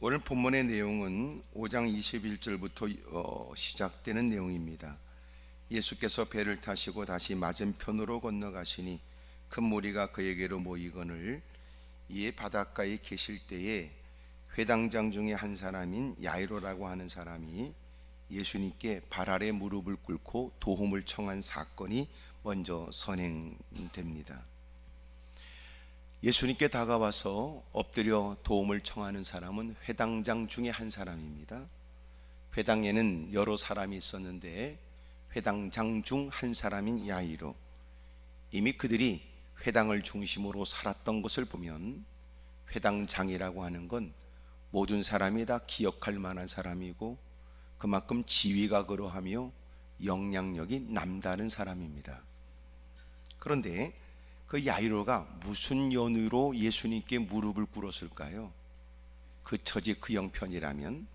오늘 본문의 내용은 5장 21절부터 시작되는 내용입니다. 예수께서 배를 타시고 다시 맞은편으로 건너가시니 큰 무리가 그에게로 모이거늘 이에 바닷가에 계실 때에 회당장 중에 한 사람인 야이로라고 하는 사람이 예수님께 발 아래 무릎을 꿇고 도움을 청한 사건이 먼저 선행됩니다. 예수님께 다가와서 엎드려 도움을 청하는 사람은 회당장 중에 한 사람입니다. 회당에는 여러 사람이 있었는데 회당장 중 한 사람인 야이로, 이미 그들이 회당을 중심으로 살았던 것을 보면 회당장이라고 하는 건 모든 사람이 다 기억할 만한 사람이고 그만큼 지위가 그러하며 영향력이 남다른 사람입니다. 그런데 그 야이로가 무슨 연유로 예수님께 무릎을 꿇었을까요? 그 처지 그 형편이라면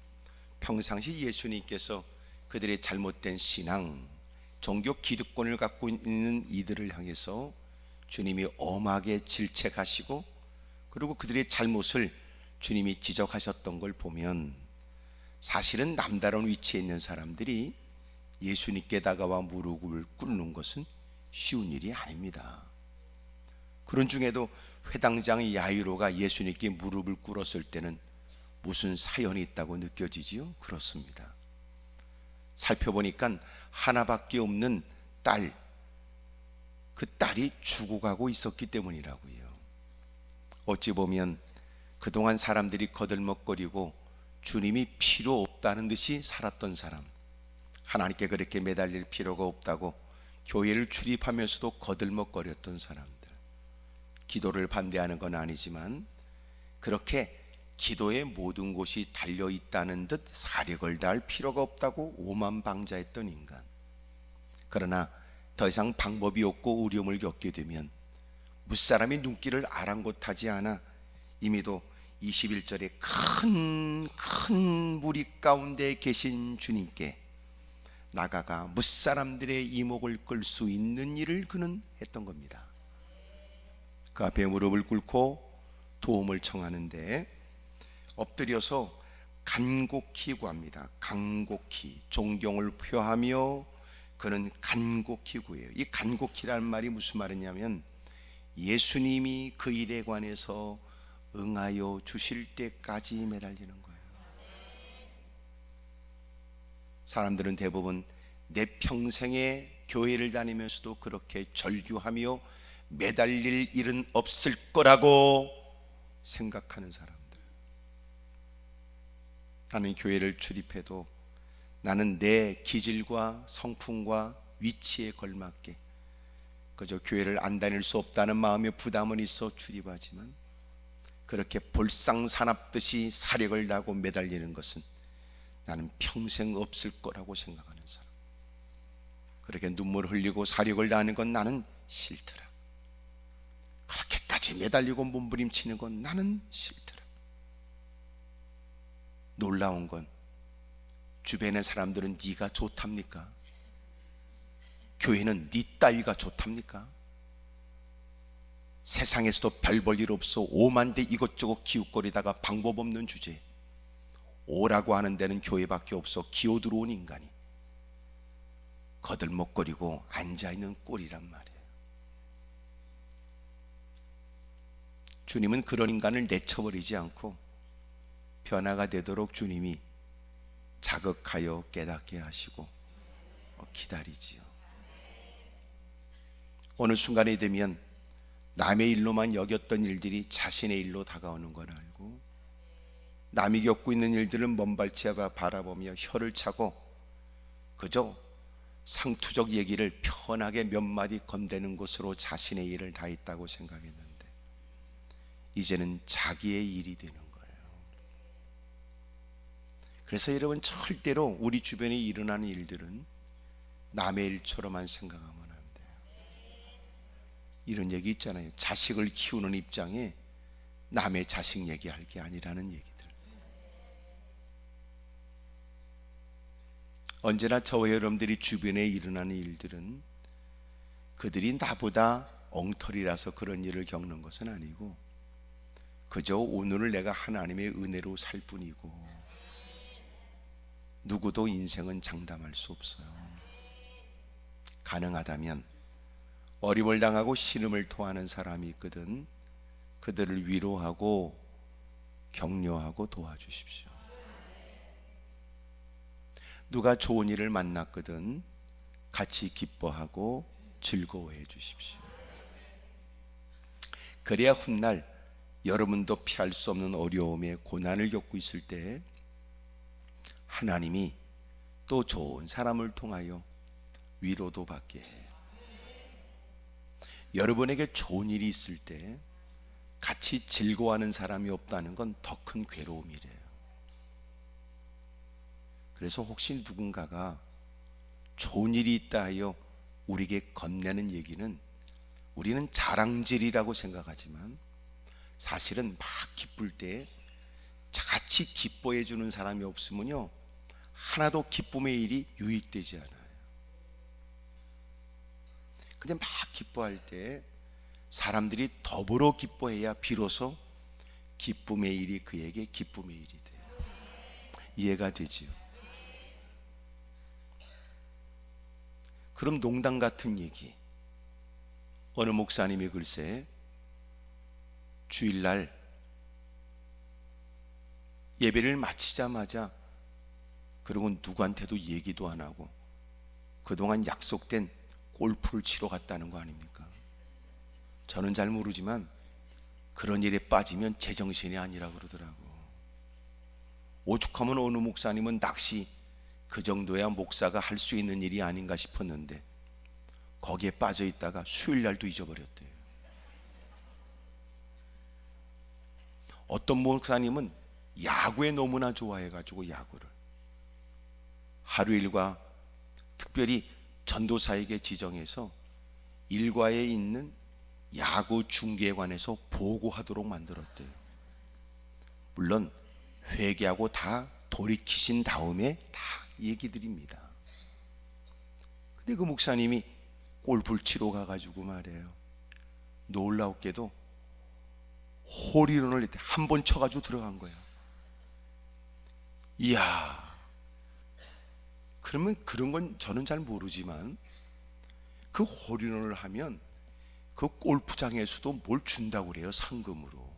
평상시 예수님께서 그들의 잘못된 신앙, 종교 기득권을 갖고 있는 이들을 향해서 주님이 엄하게 질책하시고 그리고 그들의 잘못을 주님이 지적하셨던 걸 보면 사실은 남다른 위치에 있는 사람들이 예수님께 다가와 무릎을 꿇는 것은 쉬운 일이 아닙니다. 그런 중에도 회당장 야이로가 예수님께 무릎을 꿇었을 때는 무슨 사연이 있다고 느껴지지요? 그렇습니다. 살펴보니까 하나밖에 없는 딸, 그 딸이 죽어가고 있었기 때문이라고요. 어찌 보면 그동안 사람들이 거들먹거리고 주님이 필요 없다는 듯이 살았던 사람, 하나님께 그렇게 매달릴 필요가 없다고 교회를 출입하면서도 거들먹거렸던 사람들, 기도를 반대하는 건 아니지만 그렇게 기도의 모든 곳이 달려있다는 듯 사력을 다할 필요가 없다고 오만방자했던 인간. 그러나 더 이상 방법이 없고 어려움을 겪게 되면 무사람이 눈길을 아랑곳하지 않아 이미도 21절에 큰 무리 가운데 계신 주님께 나가가 무사람들의 이목을 끌 수 있는 일을 그는 했던 겁니다. 그 앞에 무릎을 꿇고 도움을 청하는데 엎드려서 간곡히 구합니다. 간곡히 존경을 표하며 그는 간곡히 구해요. 이 간곡히라는 말이 무슨 말이냐면 예수님이 그 일에 관해서 응하여 주실 때까지 매달리는 거예요. 사람들은 대부분 내 평생에 교회를 다니면서도 그렇게 절규하며 매달릴 일은 없을 거라고 생각하는 사람들. 나는 교회를 출입해도 나는 내 기질과 성품과 위치에 걸맞게 그저 교회를 안 다닐 수 없다는 마음의 부담은 있어 출입하지만 그렇게 볼상사납듯이 사력을 다하고 매달리는 것은 나는 평생 없을 거라고 생각하는 사람. 그렇게 눈물 흘리고 사력을 다하는 건 나는 싫더라. 그렇게까지 매달리고 몸부림치는 건 나는 싫더라. 놀라운 건 주변의 사람들은 네가 좋답니까? 교회는 네 따위가 좋답니까? 세상에서도 별 볼 일 없어 오만대 이것저것 기웃거리다가 방법 없는 주제에 오라고 하는 데는 교회밖에 없어 기어 들어온 인간이 거들먹거리고 앉아있는 꼴이란 말이에요. 주님은 그런 인간을 내쳐버리지 않고 변화가 되도록 주님이 자극하여 깨닫게 하시고 기다리지요. 어느 순간이 되면 남의 일로만 여겼던 일들이 자신의 일로 다가오는 걸 알고 남이 겪고 있는 일들을 먼발치에 바라보며 혀를 차고 그저 상투적 얘기를 편하게 몇 마디 건대는 것으로 자신의 일을 다 했다고 생각했는데 이제는 자기의 일이 되는 거예요. 그래서 여러분, 절대로 우리 주변에 일어나는 일들은 남의 일처럼만 생각하면 안 돼요. 이런 얘기 있잖아요. 자식을 키우는 입장에 남의 자식 얘기할 게 아니라는 얘기들. 언제나 저와 여러분들이 주변에 일어나는 일들은 그들이 나보다 엉터리라서 그런 일을 겪는 것은 아니고 그저 오늘을 내가 하나님의 은혜로 살 뿐이고 누구도 인생은 장담할 수 없어요. 가능하다면 어림을 당하고 신음을 토하는 사람이 있거든 그들을 위로하고 격려하고 도와주십시오. 누가 좋은 일을 만났거든 같이 기뻐하고 즐거워해 주십시오. 그래야 훗날 여러분도 피할 수 없는 어려움에 고난을 겪고 있을 때 하나님이 또 좋은 사람을 통하여 위로도 받게 해요. 여러분에게 좋은 일이 있을 때 같이 즐거워하는 사람이 없다는 건 더 큰 괴로움이래요. 그래서 혹시 누군가가 좋은 일이 있다 하여 우리에게 건네는 얘기는 우리는 자랑질이라고 생각하지만 사실은 막 기쁠 때 같이 기뻐해 주는 사람이 없으면요 하나도 기쁨의 일이 유익되지 않아요. 근데 막 기뻐할 때 사람들이 더불어 기뻐해야 비로소 기쁨의 일이 그에게 기쁨의 일이 돼요. 이해가 되지요? 그럼 농담 같은 얘기, 어느 목사님이 글쎄 주일날 예배를 마치자마자 그리고 누구한테도 얘기도 안 하고 그동안 약속된 골프를 치러 갔다는 거 아닙니까? 저는 잘 모르지만 그런 일에 빠지면 제정신이 아니라 그러더라고. 오죽하면 어느 목사님은 낚시 그 정도야 목사가 할 수 있는 일이 아닌가 싶었는데 거기에 빠져 있다가 수요일날도 잊어버렸대요. 어떤 목사님은 야구에 너무나 좋아해가지고 야구를 하루 일과 특별히 전도사에게 지정해서 일과에 있는 야구 중계관에서 보고하도록 만들었대요. 물론 회개하고 다 돌이키신 다음에 다 얘기 드립니다. 근데 그 목사님이 골프를 치러 가가지고 말이에요, 놀라웠게도 홀이런을 한 번 쳐가지고 들어간 거야. 이야, 그러면 그런 건 저는 잘 모르지만 그 홀이런을 하면 그 골프장에서도 뭘 준다고 그래요, 상금으로.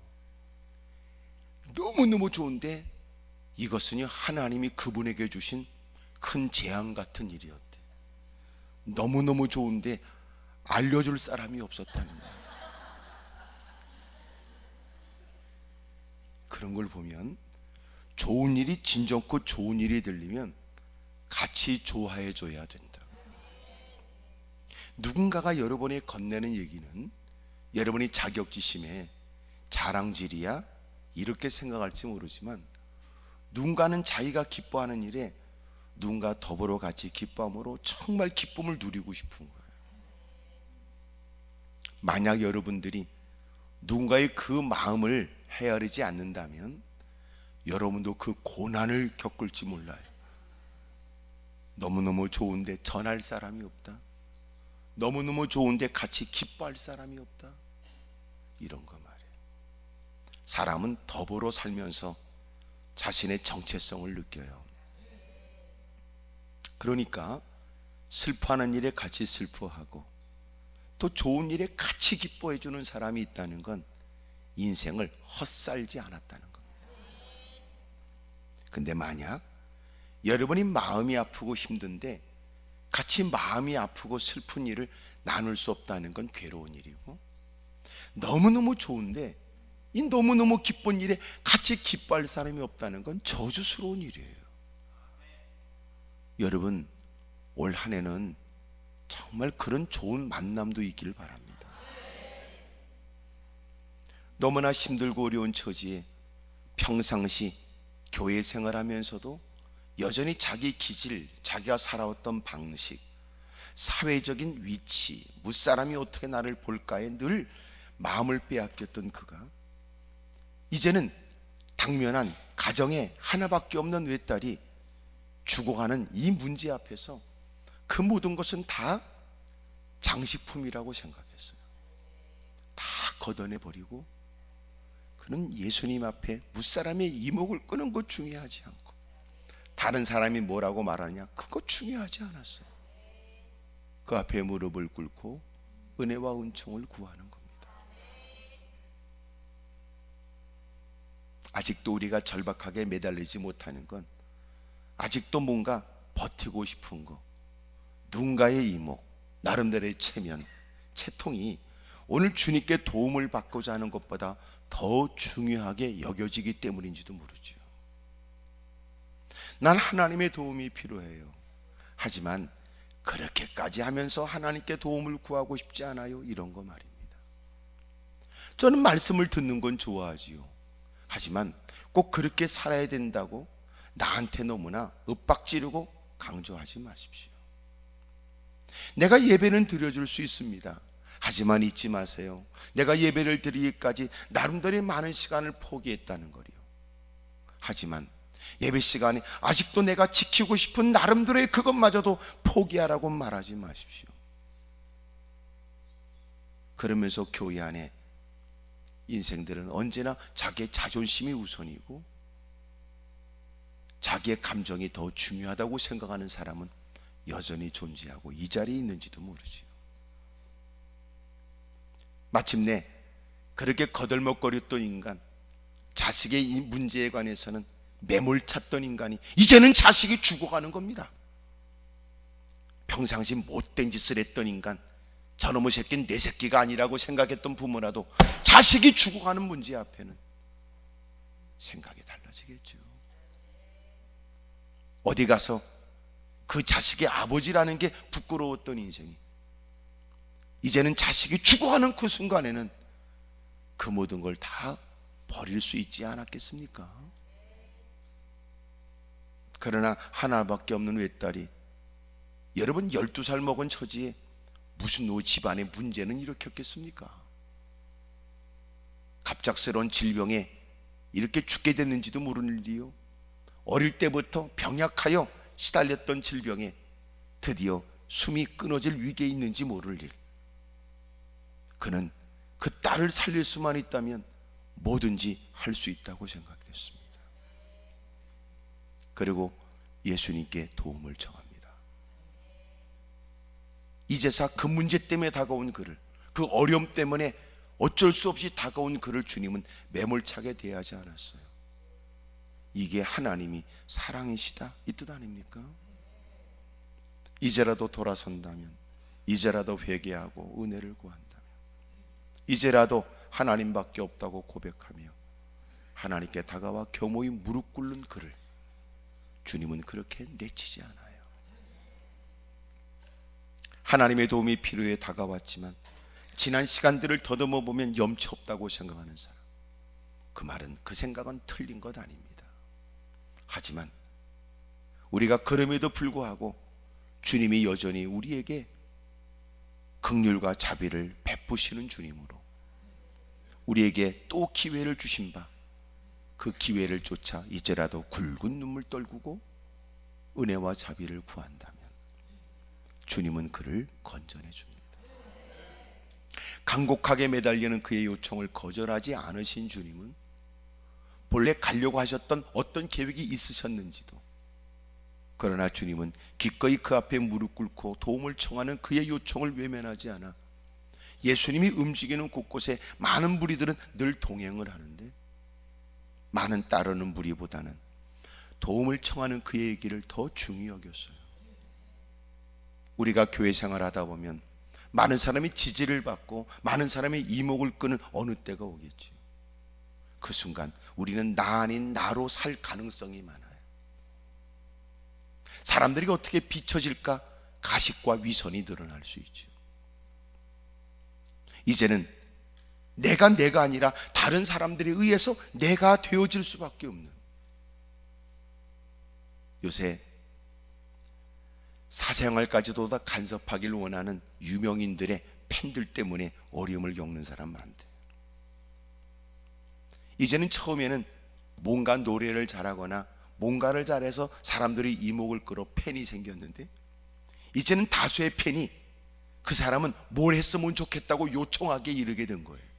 너무너무 좋은데 이것은요 하나님이 그분에게 주신 큰 재앙 같은 일이었대. 너무너무 좋은데 알려줄 사람이 없었다는 거예요. 그런 걸 보면 좋은 일이 진정코 좋은 일이 들리면 같이 좋아해 줘야 된다. 누군가가 여러분이 건네는 얘기는 여러분이 자격지심에 자랑질이야 이렇게 생각할지 모르지만 누군가는 자기가 기뻐하는 일에 누군가 더불어 같이 기뻐함으로 정말 기쁨을 누리고 싶은 거예요. 만약 여러분들이 누군가의 그 마음을 헤아리지 않는다면 여러분도 그 고난을 겪을지 몰라요. 너무너무 좋은데 전할 사람이 없다, 너무너무 좋은데 같이 기뻐할 사람이 없다, 이런 거 말이에요. 사람은 더불어 살면서 자신의 정체성을 느껴요. 그러니까 슬퍼하는 일에 같이 슬퍼하고 또 좋은 일에 같이 기뻐해 주는 사람이 있다는 건 인생을 헛살지 않았다는 겁니다. 근데 만약 여러분이 마음이 아프고 힘든데 같이 마음이 아프고 슬픈 일을 나눌 수 없다는 건 괴로운 일이고, 너무너무 좋은데 이 너무너무 기쁜 일에 같이 기뻐할 사람이 없다는 건 저주스러운 일이에요. 여러분, 올 한 해는 정말 그런 좋은 만남도 있기를 바랍니다. 너무나 힘들고 어려운 처지에 평상시 교회 생활하면서도 여전히 자기 기질, 자기가 살아왔던 방식, 사회적인 위치, 무사람이 어떻게 나를 볼까에 늘 마음을 빼앗겼던 그가 이제는 당면한 가정에 하나밖에 없는 외딸이 죽어가는 이 문제 앞에서 그 모든 것은 다 장식품이라고 생각했어요. 다 걷어내버리고 그는 예수님 앞에 무사람의 이목을 끄는 것 중요하지 않고 다른 사람이 뭐라고 말하냐 그거 중요하지 않았어. 그 앞에 무릎을 꿇고 은혜와 은총을 구하는 겁니다. 아직도 우리가 절박하게 매달리지 못하는 건 아직도 뭔가 버티고 싶은 거, 누군가의 이목, 나름대로의 체면, 채통이 오늘 주님께 도움을 받고자 하는 것보다 더 중요하게 여겨지기 때문인지도 모르죠. 난 하나님의 도움이 필요해요. 하지만 그렇게까지 하면서 하나님께 도움을 구하고 싶지 않아요. 이런 거 말입니다. 저는 말씀을 듣는 건 좋아하지요. 하지만 꼭 그렇게 살아야 된다고 나한테 너무나 윽박지르고 강조하지 마십시오. 내가 예배는 드려줄 수 있습니다. 하지만 잊지 마세요. 내가 예배를 드리기까지 나름대로 많은 시간을 포기했다는 거요. 하지만 예배 시간에 아직도 내가 지키고 싶은 나름대로의 그것마저도 포기하라고 말하지 마십시오. 그러면서 교회 안에 인생들은 언제나 자기의 자존심이 우선이고 자기의 감정이 더 중요하다고 생각하는 사람은 여전히 존재하고 이 자리에 있는지도 모르지요. 마침내 그렇게 거들먹거렸던 인간, 자식의 이 문제에 관해서는 매몰찼던 인간이 이제는 자식이 죽어가는 겁니다. 평상시 못된 짓을 했던 인간, 저놈의 새끼는 내 새끼가 아니라고 생각했던 부모라도 자식이 죽어가는 문제 앞에는 생각이 달라지겠죠. 어디 가서 그 자식의 아버지라는 게 부끄러웠던 인생이 이제는 자식이 죽어가는 그 순간에는 그 모든 걸 다 버릴 수 있지 않았겠습니까? 그러나 하나밖에 없는 외딸이 여러분 12살 먹은 처지에 무슨 집안의 문제는 일으켰겠습니까? 갑작스러운 질병에 이렇게 죽게 됐는지도 모르는 일이요. 어릴 때부터 병약하여 시달렸던 질병에 드디어 숨이 끊어질 위기에 있는지 모를 일. 그는 그 딸을 살릴 수만 있다면 뭐든지 할 수 있다고 생각했습니다. 그리고 예수님께 도움을 청합니다. 이제서 그 문제 때문에 다가온 그를, 그 어려움 때문에 어쩔 수 없이 다가온 그를 주님은 매몰차게 대하지 않았어요. 이게 하나님이 사랑이시다 이 뜻 아닙니까? 이제라도 돌아선다면, 이제라도 회개하고 은혜를 구한다면, 이제라도 하나님밖에 없다고 고백하며 하나님께 다가와 겸허히 무릎 꿇는 그를 주님은 그렇게 내치지 않아요. 하나님의 도움이 필요해 다가왔지만 지난 시간들을 더듬어 보면 염치 없다고 생각하는 사람, 그 말은, 그 생각은 틀린 것 아닙니다. 하지만 우리가 그럼에도 불구하고 주님이 여전히 우리에게 긍휼과 자비를 베푸시는 주님으로 우리에게 또 기회를 주신 바 그 기회를 쫓아 이제라도 굵은 눈물 떨구고 은혜와 자비를 구한다면 주님은 그를 건져내 줍니다. 간곡하게 매달리는 그의 요청을 거절하지 않으신 주님은 본래 가려고 하셨던 어떤 계획이 있으셨는지도, 그러나 주님은 기꺼이 그 앞에 무릎 꿇고 도움을 청하는 그의 요청을 외면하지 않아 예수님이 움직이는 곳곳에 많은 무리들은 늘 동행을 하는데 많은 따르는 무리보다는 도움을 청하는 그의 얘기를 더 중히 여겼어요. 우리가 교회 생활하다 보면 많은 사람이 지지를 받고 많은 사람의 이목을 끄는 어느 때가 오겠지요. 그 순간 우리는 나 아닌 나로 살 가능성이 많아요. 사람들이 어떻게 비춰질까 가식과 위선이 드러날 수 있죠. 이제는 내가 아니라 다른 사람들에 의해서 내가 되어질 수밖에 없는, 요새 사생활까지도 다 간섭하길 원하는 유명인들의 팬들 때문에 어려움을 겪는 사람 많대. 이제는 처음에는 뭔가 노래를 잘하거나 뭔가를 잘해서 사람들이 이목을 끌어 팬이 생겼는데 이제는 다수의 팬이 그 사람은 뭘 했으면 좋겠다고 요청하게 이르게 된 거예요.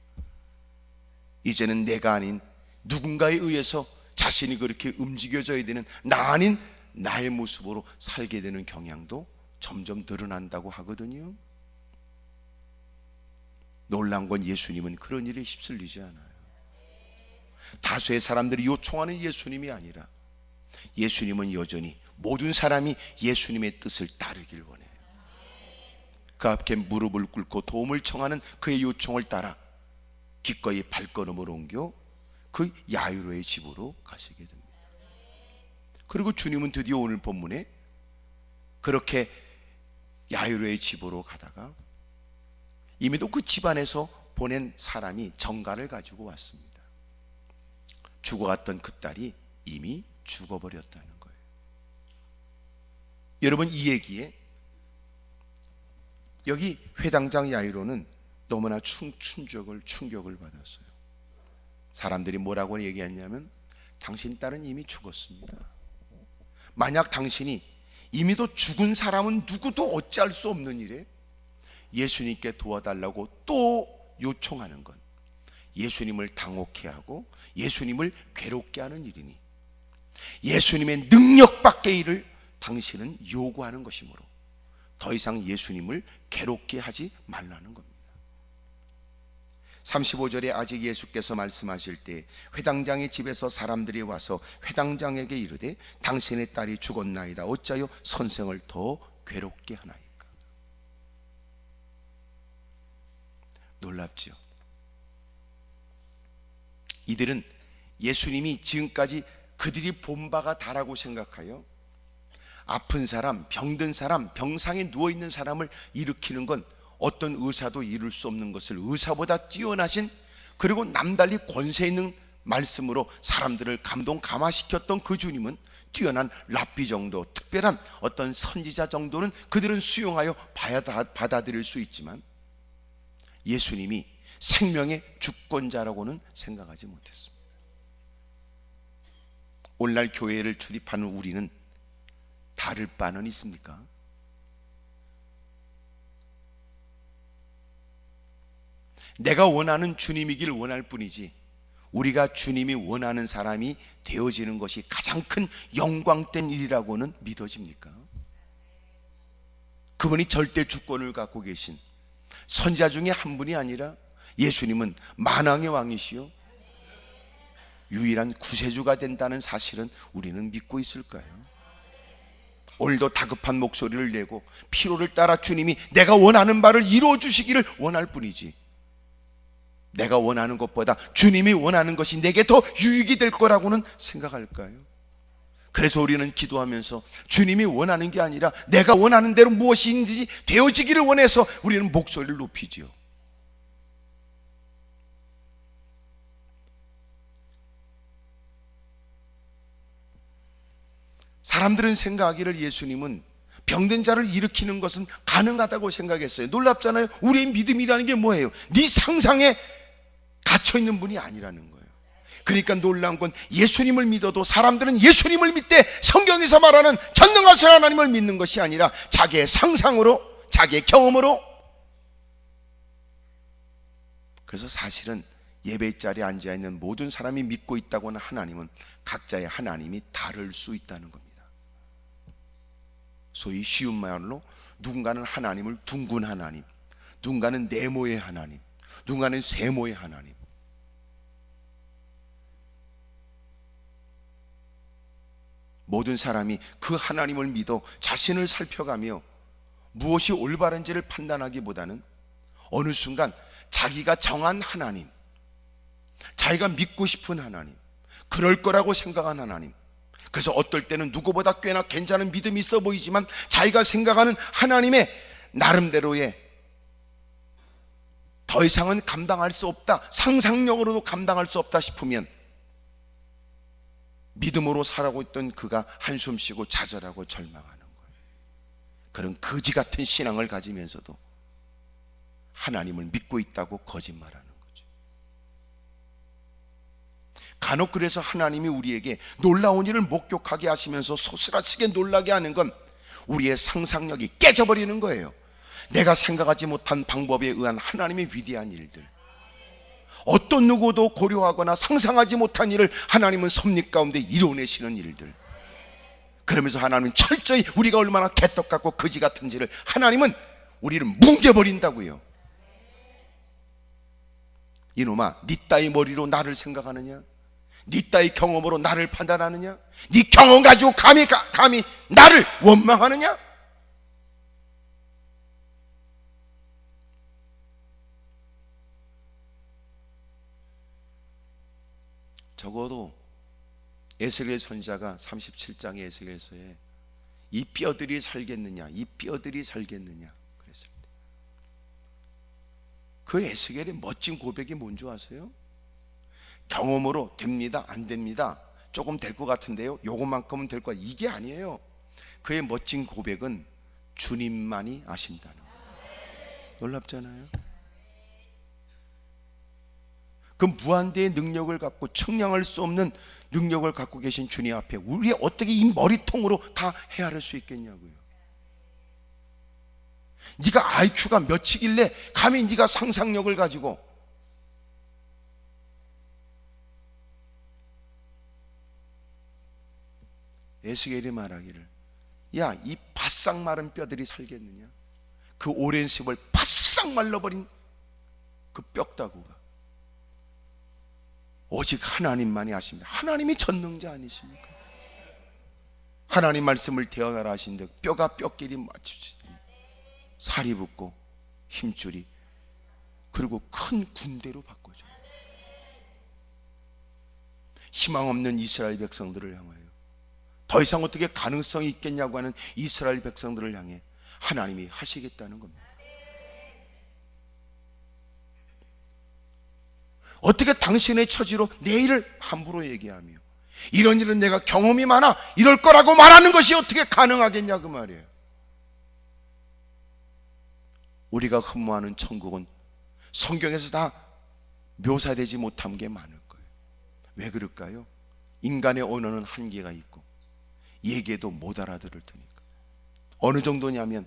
이제는 내가 아닌 누군가에 의해서 자신이 그렇게 움직여져야 되는 나 아닌 나의 모습으로 살게 되는 경향도 점점 늘어난다고 하거든요. 놀라운 건 예수님은 그런 일에 휩쓸리지 않아요. 다수의 사람들이 요청하는 예수님이 아니라 예수님은 여전히 모든 사람이 예수님의 뜻을 따르길 원해요. 그 앞에 무릎을 꿇고 도움을 청하는 그의 요청을 따라 기꺼이 발걸음을 옮겨 그 야이로의 집으로 가시게 됩니다. 그리고 주님은 드디어 오늘 본문에 그렇게 야이로의 집으로 가다가 이미도 그 집안에서 보낸 사람이 정가를 가지고 왔습니다. 죽어갔던 그 딸이 이미 죽어버렸다는 거예요. 여러분, 이 얘기에 여기 회당장 야이로는 너무나 충격을 받았어요. 사람들이 뭐라고 얘기했냐면 당신 딸은 이미 죽었습니다. 만약 당신이 이미도 죽은 사람은 누구도 어찌할 수 없는 일에 예수님께 도와달라고 또 요청하는 건 예수님을 당혹해 하고 예수님을 괴롭게 하는 일이니 예수님의 능력 밖의 일을 당신은 요구하는 것이므로 더 이상 예수님을 괴롭게 하지 말라는 겁니다. 35절에 아직 예수께서 말씀하실 때 회당장의 집에서 사람들이 와서 회당장에게 이르되 당신의 딸이 죽었나이다. 어찌하여 선생을 더 괴롭게 하나이까. 놀랍지요. 이들은 예수님이 지금까지 그들이 본 바가 다라고 생각하여 아픈 사람, 병든 사람, 병상에 누워있는 사람을 일으키는 건 어떤 의사도 이룰 수 없는 것을 의사보다 뛰어나신, 그리고 남달리 권세 있는 말씀으로 사람들을 감동감화시켰던 그 주님은 뛰어난 랍비 정도, 특별한 어떤 선지자 정도는 그들은 수용하여 받아들일 수 있지만 예수님이 생명의 주권자라고는 생각하지 못했습니다. 오늘날 교회를 출입하는 우리는 다를 바는 있습니까? 내가 원하는 주님이길 원할 뿐이지 우리가 주님이 원하는 사람이 되어지는 것이 가장 큰 영광된 일이라고는 믿어집니까? 그분이 절대 주권을 갖고 계신 선지자 중에 한 분이 아니라 예수님은 만왕의 왕이시요 유일한 구세주가 된다는 사실은 우리는 믿고 있을까요? 오늘도 다급한 목소리를 내고 피로를 따라 주님이 내가 원하는 바를 이루어 주시기를 원할 뿐이지 내가 원하는 것보다 주님이 원하는 것이 내게 더 유익이 될 거라고는 생각할까요? 그래서 우리는 기도하면서 주님이 원하는 게 아니라 내가 원하는 대로 무엇인지 되어지기를 원해서 우리는 목소리를 높이지요. 사람들은 생각하기를 예수님은 병든 자를 일으키는 것은 가능하다고 생각했어요. 놀랍잖아요. 우리의 믿음이라는 게 뭐예요? 네 상상에 갇혀있는 분이 아니라는 거예요. 그러니까 놀라운 건 예수님을 믿어도 사람들은 예수님을 믿되 성경에서 말하는 전능하신 하나님을 믿는 것이 아니라 자기의 상상으로, 자기의 경험으로. 그래서 사실은 예배 자리에 앉아있는 모든 사람이 믿고 있다고 하는 하나님은 각자의 하나님이 다를 수 있다는 겁니다. 소위 쉬운 말로 누군가는 하나님을 둥근 하나님, 누군가는 네모의 하나님, 누군가는 세모의 하나님. 모든 사람이 그 하나님을 믿어 자신을 살펴가며 무엇이 올바른지를 판단하기보다는 어느 순간 자기가 정한 하나님, 자기가 믿고 싶은 하나님, 그럴 거라고 생각한 하나님, 그래서 어떨 때는 누구보다 꽤나 괜찮은 믿음이 있어 보이지만 자기가 생각하는 하나님의 나름대로의 더 이상은 감당할 수 없다, 상상력으로도 감당할 수 없다 싶으면 믿음으로 살아오고 있던 그가 한숨 쉬고 좌절하고 절망하는 거예요. 그런 거지 같은 신앙을 가지면서도 하나님을 믿고 있다고 거짓말하는 거죠. 간혹 그래서 하나님이 우리에게 놀라운 일을 목격하게 하시면서 소스라치게 놀라게 하는 건 우리의 상상력이 깨져버리는 거예요. 내가 생각하지 못한 방법에 의한 하나님의 위대한 일들, 어떤 누구도 고려하거나 상상하지 못한 일을 하나님은 섭리 가운데 이뤄내시는 일들. 그러면서 하나님은 철저히 우리가 얼마나 개떡 같고 거지 같은지를 하나님은 우리를 뭉개버린다고요. 이놈아, 네 따위 머리로 나를 생각하느냐? 네 따위 경험으로 나를 판단하느냐? 네 경험 가지고 감히 나를 원망하느냐? 적어도 에스겔 선지자가 37장의 에스겔서에 이 뼈들이 살겠느냐, 이 뼈들이 살겠느냐 그랬습니다. 그 에스겔의 멋진 고백이 뭔지 아세요? 경험으로 됩니다, 안 됩니다, 조금 될 것 같은데요, 요것만큼은 될 것 같아요, 이게 아니에요. 그의 멋진 고백은 주님만이 아신다는 거예요. 놀랍잖아요. 그 무한대의 능력을 갖고 측량할 수 없는 능력을 갖고 계신 주님 앞에 우리 어떻게 이 머리통으로 다 헤아릴 수 있겠냐고요. 네가 IQ가 몇이길래 감히 네가 상상력을 가지고. 에스겔이 말하기를, 야, 이 바싹 마른 뼈들이 살겠느냐? 그 오랜 세월 바싹 말라버린 그 뼈다구가 오직 하나님만이 아십니다. 하나님이 전능자 아니십니까? 하나님 말씀을 대언하라 하신 듯 뼈가 뼈끼리 맞추시더니 살이 붙고 힘줄이, 그리고 큰 군대로 바꿔줘요. 희망 없는 이스라엘 백성들을 향하여, 더 이상 어떻게 가능성이 있겠냐고 하는 이스라엘 백성들을 향해 하나님이 하시겠다는 겁니다. 어떻게 당신의 처지로 내 일을 함부로 얘기하며 이런 일은 내가 경험이 많아 이럴 거라고 말하는 것이 어떻게 가능하겠냐 그 말이에요. 우리가 흠모하는 천국은 성경에서 다 묘사되지 못한 게 많을 거예요. 왜 그럴까요? 인간의 언어는 한계가 있고 얘기해도 못 알아들을 테니까. 어느 정도냐면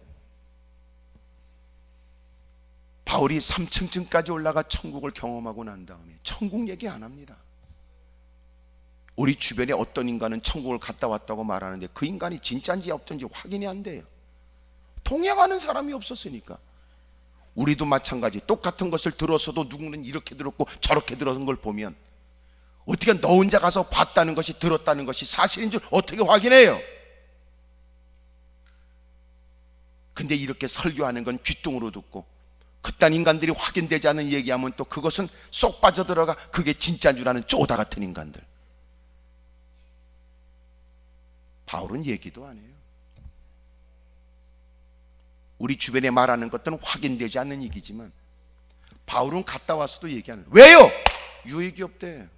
바울이 3층쯤까지 올라가 천국을 경험하고 난 다음에 천국 얘기 안 합니다. 우리 주변에 어떤 인간은 천국을 갔다 왔다고 말하는데 그 인간이 진짜인지 없던지 확인이 안 돼요. 동행하는 사람이 없었으니까. 우리도 마찬가지, 똑같은 것을 들었어도 누구는 이렇게 들었고 저렇게 들었는 걸 보면 어떻게 너 혼자 가서 봤다는 것이, 들었다는 것이 사실인 줄 어떻게 확인해요? 근데 이렇게 설교하는 건 귓등으로 듣고 그딴 인간들이 확인되지 않은 얘기하면 또 그것은 쏙 빠져들어가 그게 진짜인 줄 아는 쪼다 같은 인간들. 바울은 얘기도 안 해요. 우리 주변에 말하는 것들은 확인되지 않는 얘기지만 바울은 갔다 와서도 얘기하는 거예요. 왜요? 유익이 없대.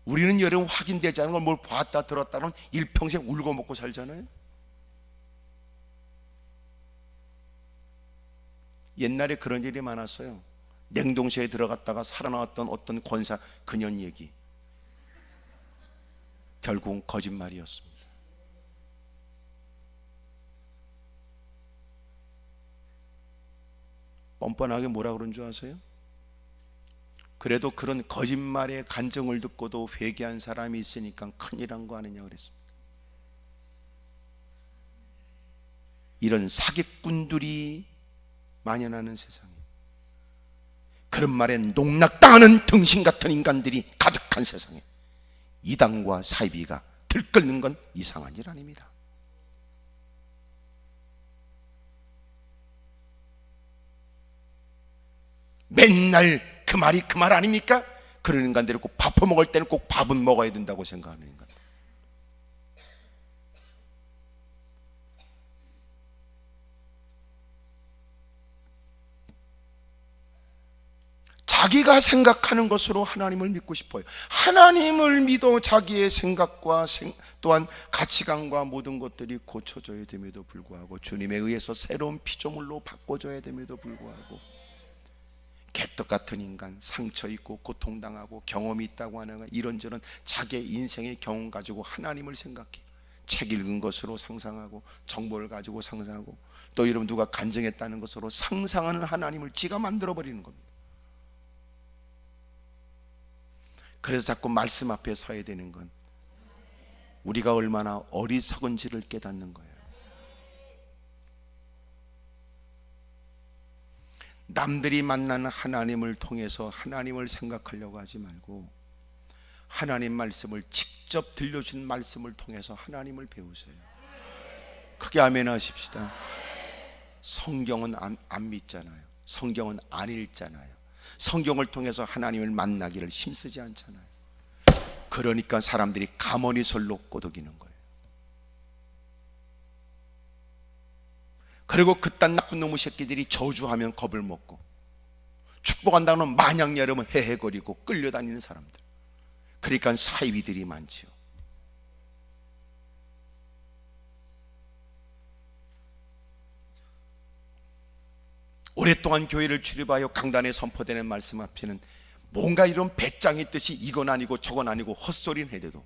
우리는 여러분 확인되지 않은 걸 뭘 봤다 들었다 하면 일평생 울고 먹고 살잖아요. 옛날에 그런 일이 많았어요. 냉동실에 들어갔다가 살아나왔던 어떤 권사 그년 얘기, 결국은 거짓말이었습니다. 뻔뻔하게 뭐라 그런 줄 아세요? 그래도 그런 거짓말의 간증을 듣고도 회개한 사람이 있으니까 큰일한 거 아니냐 그랬습니다. 이런 사기꾼들이 만연하는 세상에 그런 말에 농락당하는 등신 같은 인간들이 가득한 세상에 이단과 사이비가 들끓는 건 이상한 일 아닙니다. 맨날 그 말이 그 말 아닙니까? 그런 인간들이 꼭 밥 먹을 때는 꼭 밥은 먹어야 된다고 생각하는 인간들. 자기가 생각하는 것으로 하나님을 믿고 싶어요. 하나님을 믿어 자기의 생각과 또한 가치관과 모든 것들이 고쳐져야 됨에도 불구하고, 주님에 의해서 새로운 피조물로 바꿔져야 됨에도 불구하고, 개떡 같은 인간, 상처 있고 고통당하고 경험이 있다고 하는 이런저런 자기의 인생의 경험 가지고 하나님을 생각해 책 읽은 것으로 상상하고, 정보를 가지고 상상하고, 또 여러분 누가 간증했다는 것으로 상상하는 하나님을 지가 만들어버리는 겁니다. 그래서 자꾸 말씀 앞에 서야 되는 건 우리가 얼마나 어리석은지를 깨닫는 거예요. 남들이 만나는 하나님을 통해서 하나님을 생각하려고 하지 말고, 하나님 말씀을 직접 들려준 말씀을 통해서 하나님을 배우세요. 크게 아멘 하십시다. 성경은 안 믿잖아요. 성경은 안 읽잖아요. 성경을 통해서 하나님을 만나기를 힘쓰지 않잖아요. 그러니까 사람들이 가머니설로 꼬드기는 거예요. 그리고 그딴 나쁜 놈의 새끼들이 저주하면 겁을 먹고, 축복한다면 마냥 여러분 헤헤거리고 끌려다니는 사람들. 그러니까 사이비들이 많지요. 오랫동안 교회를 출입하여 강단에 선포되는 말씀 앞에는 뭔가 이런 배짱이 뜻이 이건 아니고 저건 아니고 헛소리는 해대도,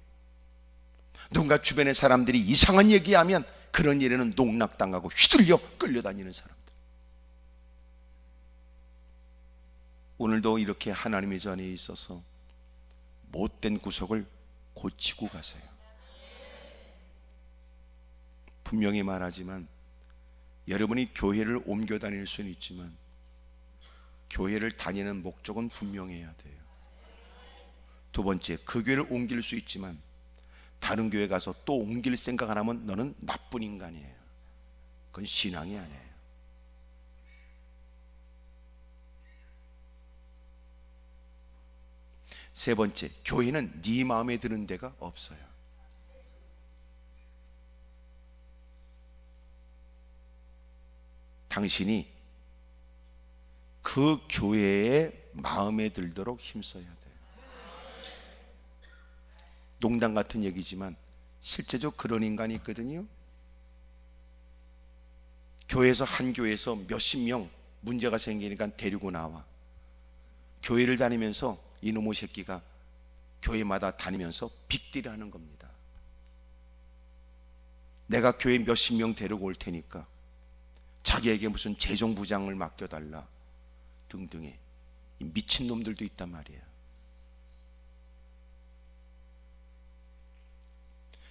누군가 주변의 사람들이 이상한 얘기하면 그런 일에는 농락당하고 휘둘려 끌려다니는 사람들. 오늘도 이렇게 하나님의 전에 있어서 못된 구석을 고치고 가세요. 분명히 말하지만 여러분이 교회를 옮겨 다닐 수는 있지만 교회를 다니는 목적은 분명해야 돼요. 두 번째, 그 교회를 옮길 수 있지만 다른 교회 가서 또 옮길 생각 안 하면 너는 나쁜 인간이에요. 그건 신앙이 아니에요. 세 번째, 교회는 네 마음에 드는 데가 없어요. 당신이 그 교회에 마음에 들도록 힘써야 돼요. 농담 같은 얘기지만 실제로 그런 인간이 있거든요. 교회에서 한 교회에서 몇십 명 문제가 생기니까 데리고 나와. 교회를 다니면서 이놈의 새끼가 교회마다 다니면서 빅딜을 하는 겁니다. 내가 교회 몇십 명 데리고 올 테니까 자기에게 무슨 재정부장을 맡겨달라 등등의 미친놈들도 있단 말이에요.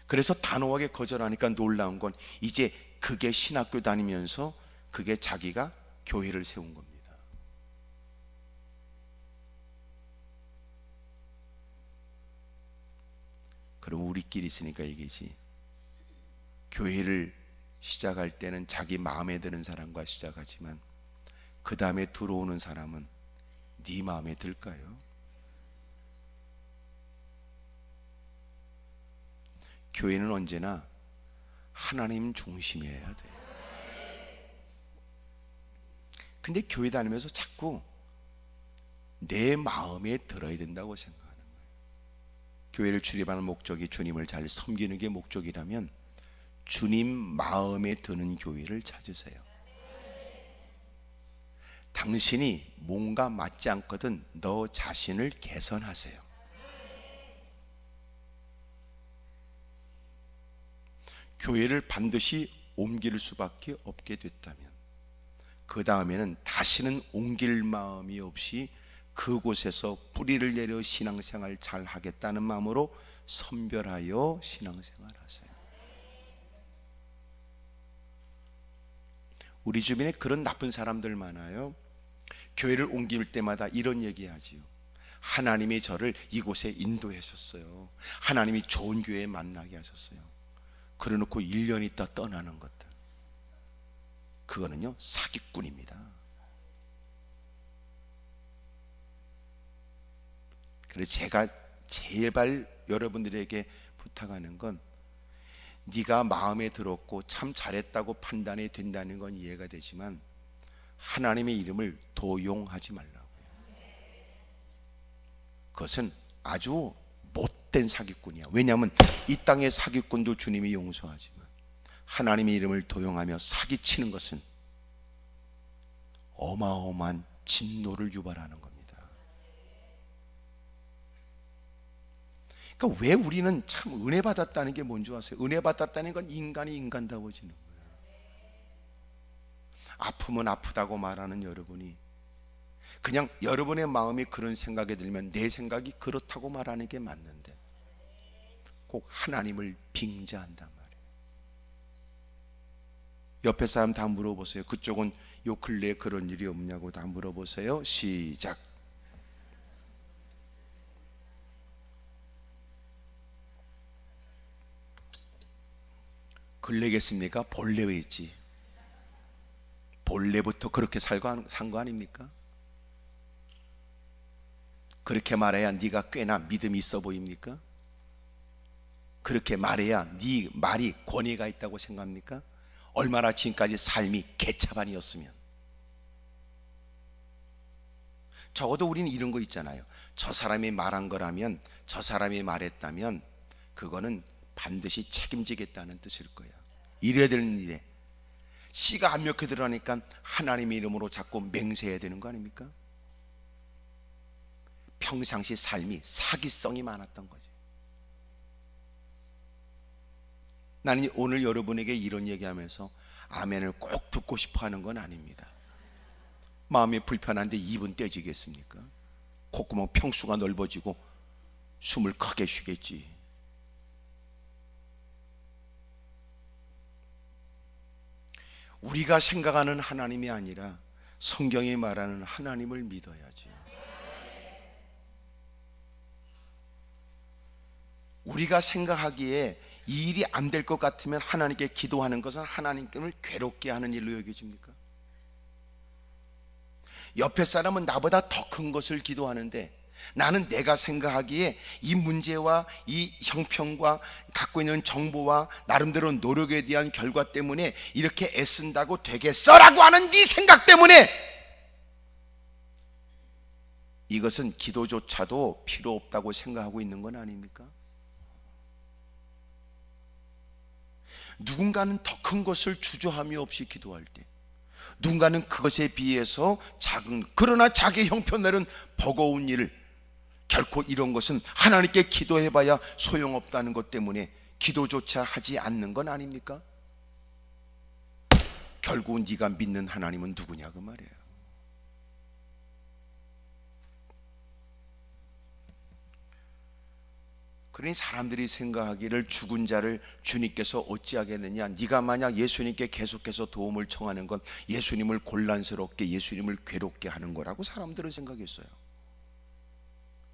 그래서 단호하게 거절하니까 놀라운 건 이제 그게 신학교 다니면서 그게 자기가 교회를 세운 겁니다. 그럼 우리끼리 있으니까 얘기지, 교회를 시작할 때는 자기 마음에 드는 사람과 시작하지만 그 다음에 들어오는 사람은 네 마음에 들까요? 교회는 언제나 하나님 중심이어야 돼요. 근데 교회 다니면서 자꾸 내 마음에 들어야 된다고 생각하는 거예요. 교회를 출입하는 목적이 주님을 잘 섬기는 게 목적이라면 주님 마음에 드는 교회를 찾으세요. 당신이 뭔가 맞지 않거든 너 자신을 개선하세요. 교회를 반드시 옮길 수밖에 없게 됐다면 그 다음에는 다시는 옮길 마음이 없이 그곳에서 뿌리를 내려 신앙생활 잘 하겠다는 마음으로 선별하여 신앙생활 하세요. 우리 주변에 그런 나쁜 사람들 많아요. 교회를 옮길 때마다 이런 얘기하지요. 하나님이 저를 이곳에 인도하셨어요. 하나님이 좋은 교회에 만나게 하셨어요. 그래놓고 1년 있다 떠나는 것들, 그거는요 사기꾼입니다. 그래서 제가 제발 여러분들에게 부탁하는 건, 네가 마음에 들었고 참 잘했다고 판단이 된다는 건 이해가 되지만 하나님의 이름을 도용하지 말라고요. 그것은 아주 못된 사기꾼이야. 왜냐하면 이 땅의 사기꾼도 주님이 용서하지만 하나님의 이름을 도용하며 사기치는 것은 어마어마한 진노를 유발하는 겁니다. 그러니까 왜 우리는 참 은혜 받았다는 게 뭔지 아세요? 은혜 받았다는 건 인간이 인간다워지는 거예요. 아프면 아프다고 말하는 여러분이 그냥 여러분의 마음이 그런 생각이 들면 내 생각이 그렇다고 말하는 게 맞는데 꼭 하나님을 빙자한단 말이에요. 옆에 사람 다 물어보세요. 그쪽은 요 근래에 그런 일이 없냐고 다 물어보세요. 시작. 근래겠습니까? 본래에 있지. 본래부터 그렇게 산 거 아닙니까? 그렇게 말해야 네가 꽤나 믿음이 있어 보입니까? 그렇게 말해야 네 말이 권위가 있다고 생각합니까? 얼마나 지금까지 삶이 개차반이었으면. 적어도 우리는 이런 거 있잖아요. 저 사람이 말한 거라면, 저 사람이 말했다면 그거는 반드시 책임지겠다는 뜻일 거야. 이래야 되는 일에 씨가 안 몇 개 들어가니까 하나님의 이름으로 자꾸 맹세해야 되는 거 아닙니까? 평상시 삶이 사기성이 많았던 거지. 나는 오늘 여러분에게 이런 얘기하면서 아멘을 꼭 듣고 싶어 하는 건 아닙니다. 마음이 불편한데 입은 떼지겠습니까? 콧구멍 평수가 넓어지고 숨을 크게 쉬겠지. 우리가 생각하는 하나님이 아니라 성경이 말하는 하나님을 믿어야지. 우리가 생각하기에 이 일이 안 될 것 같으면 하나님께 기도하는 것은 하나님을 괴롭게 하는 일로 여겨집니까? 옆에 사람은 나보다 더 큰 것을 기도하는데 나는 내가 생각하기에 이 문제와 이 형편과 갖고 있는 정보와 나름대로 노력에 대한 결과 때문에 이렇게 애쓴다고 되겠어라고 하는 네 생각 때문에 이것은 기도조차도 필요 없다고 생각하고 있는 건 아닙니까? 누군가는 더 큰 것을 주저함이 없이 기도할 때, 누군가는 그것에 비해서 작은, 그러나 자기 형편에는 버거운 일을, 결코 이런 것은 하나님께 기도해봐야 소용없다는 것 때문에 기도조차 하지 않는 건 아닙니까? 결국은 네가 믿는 하나님은 누구냐 그 말이에요. 그러니 사람들이 생각하기를 죽은 자를 주님께서 어찌하겠느냐, 네가 만약 예수님께 계속해서 도움을 청하는 건 예수님을 곤란스럽게, 예수님을 괴롭게 하는 거라고 사람들은 생각했어요.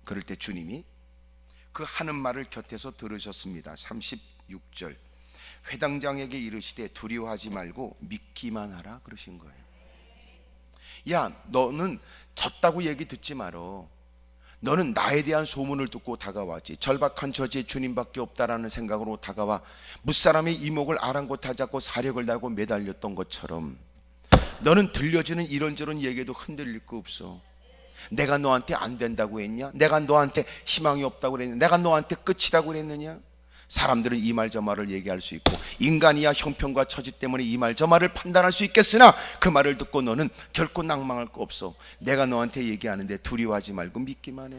그럴 때 주님이 그 하는 말을 곁에서 들으셨습니다. 36절, 회당장에게 이르시되 두려워하지 말고 믿기만 하라 그러신 거예요. 야, 너는 졌다고 얘기 듣지 말어. 너는 나에 대한 소문을 듣고 다가왔지. 절박한 처지에 주님밖에 없다라는 생각으로 다가와 무사람의 이목을 아랑곳하지 않고 사력을 달고 매달렸던 것처럼 너는 들려지는 이런저런 얘기에도 흔들릴 거 없어. 내가 너한테 안 된다고 했냐? 내가 너한테 희망이 없다고 그랬냐? 내가 너한테 끝이라고 그랬느냐? 사람들은 이 말 저 말을 얘기할 수 있고 인간이야 형편과 처지 때문에 이 말 저 말을 판단할 수 있겠으나 그 말을 듣고 너는 결코 낭망할 거 없어. 내가 너한테 얘기하는데 두려워하지 말고 믿기만 해.